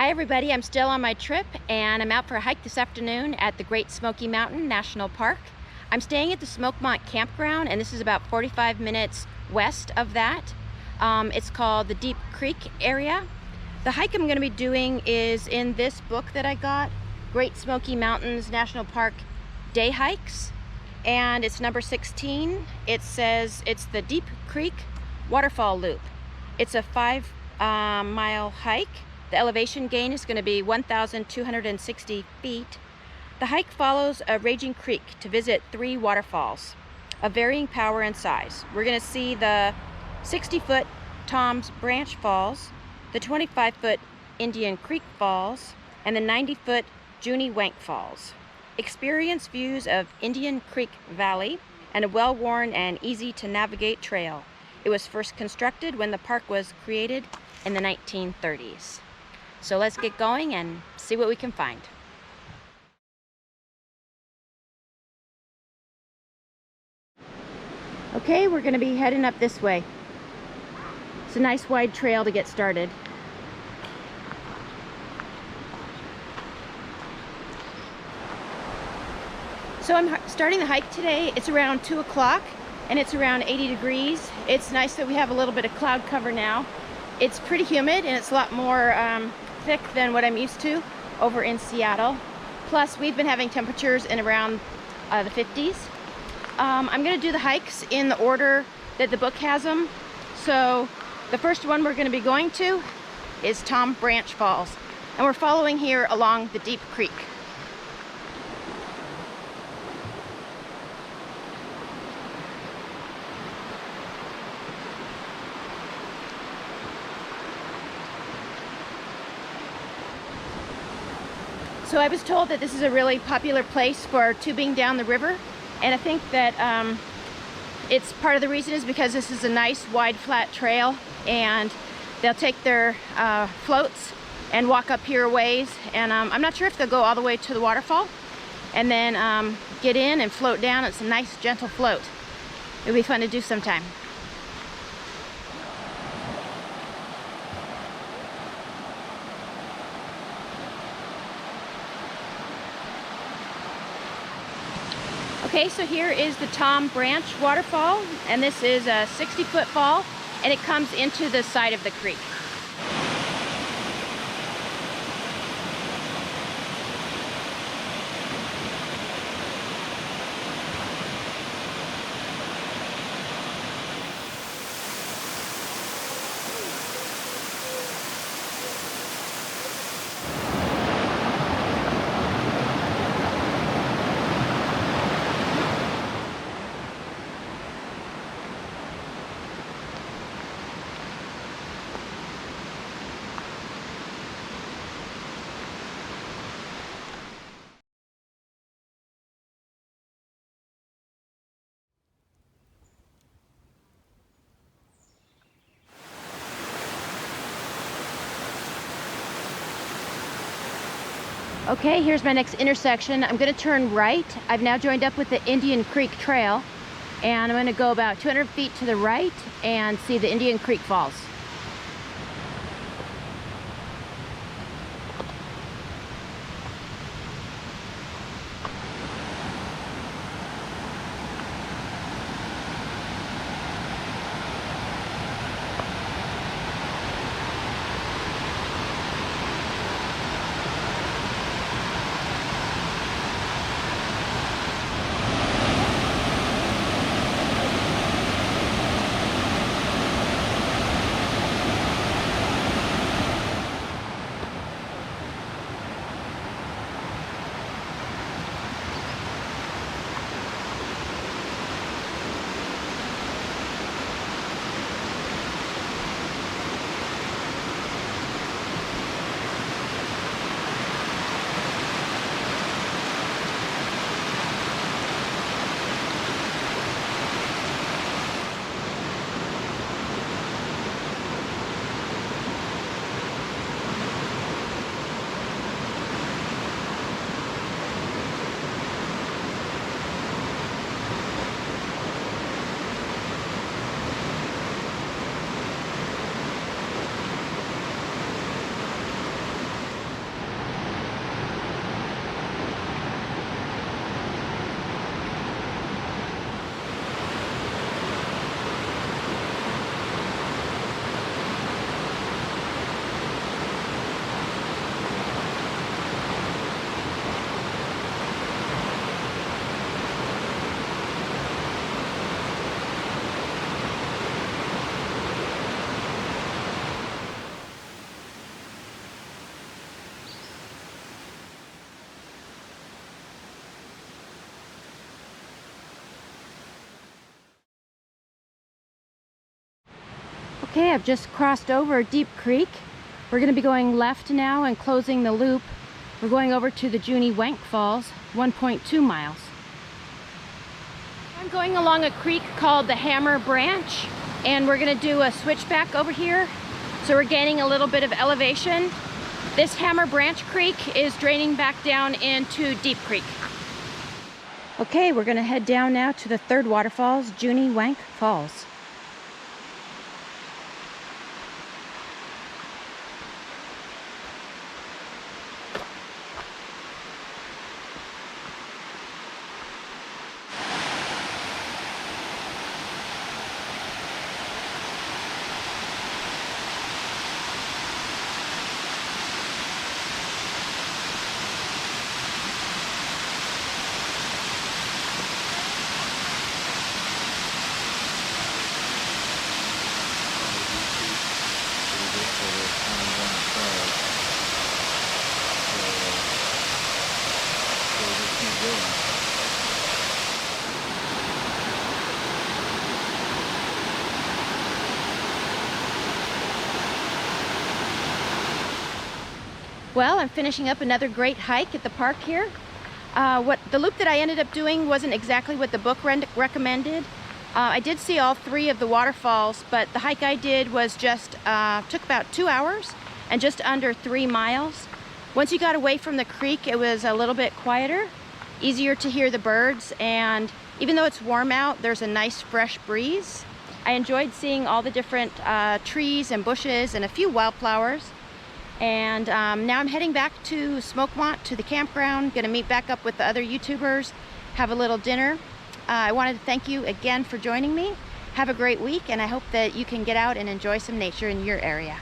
Hi everybody, I'm still on my trip and I'm out for a hike this afternoon at the Great Smoky Mountain National Park. I'm staying at the Smokemont campground and this is about 45 minutes west of that. It's called the Deep Creek area. The hike I'm going to be doing is in this book that I got, Great Smoky Mountains National Park Day Hikes, and it's number 16. It says it's the Deep Creek Waterfall Loop. It's a 5-mile hike. The elevation gain is going to be 1,260 feet. The hike follows a raging creek to visit 3 waterfalls of varying power and size. We're going to see the 60-foot Tom's Branch Falls, the 25-foot Indian Creek Falls, and the 90-foot Juney Whank Falls. Experience views of Indian Creek Valley and a well-worn and easy-to-navigate trail. It was first constructed when the park was created in the 1930s. So let's get going and see what we can find. Okay, we're going to be heading up this way. It's a nice wide trail to get started. So I'm starting the hike today. It's around 2 o'clock and it's around 80 degrees. It's nice that we have a little bit of cloud cover now. It's pretty humid and it's a lot more thick than what I'm used to over in Seattle. Plus, we've been having temperatures in around the 50s. I'm going to do the hikes in the order that the book has them. So the first one we're going to be going to is Tom Branch Falls, and we're following here along the Deep Creek. So I was told that this is a really popular place for tubing down the river, and I think that it's part of the reason is because this is a nice wide flat trail, and they'll take their floats and walk up here a ways, and I'm not sure if they'll go all the way to the waterfall and then get in and float down. It's a nice gentle float. It'll be fun to do sometime. Okay, so here is the Tom Branch waterfall, and this is a 60-foot fall, and it comes into the side of the creek. Okay, here's my next intersection. I'm going to turn right. I've now joined up with the Indian Creek Trail, and I'm going to go about 200 feet to the right and see the Indian Creek Falls. Okay, I've just crossed over Deep Creek. We're going to be going left now and closing the loop. We're going over to the Juney Whank Falls, 1.2 miles. I'm going along a creek called the Hammer Branch, and we're going to do a switchback over here. So we're gaining a little bit of elevation. This Hammer Branch Creek is draining back down into Deep Creek. Okay, we're going to head down now to the third waterfalls, Juney Whank Falls. Well, I'm finishing up another great hike at the park here. The loop that I ended up doing wasn't exactly what the book recommended. I did see all three of the waterfalls, but the hike I did was just took about 2 hours and just under 3 miles. Once you got away from the creek, it was a little bit quieter, easier to hear the birds, and even though it's warm out, there's a nice fresh breeze. I enjoyed seeing all the different trees and bushes and a few wildflowers. And now I'm heading back to Smokemont, to the campground. Gonna meet back up with the other YouTubers, have a little dinner. I wanted to thank you again for joining me. Have a great week, and I hope that you can get out and enjoy some nature in your area.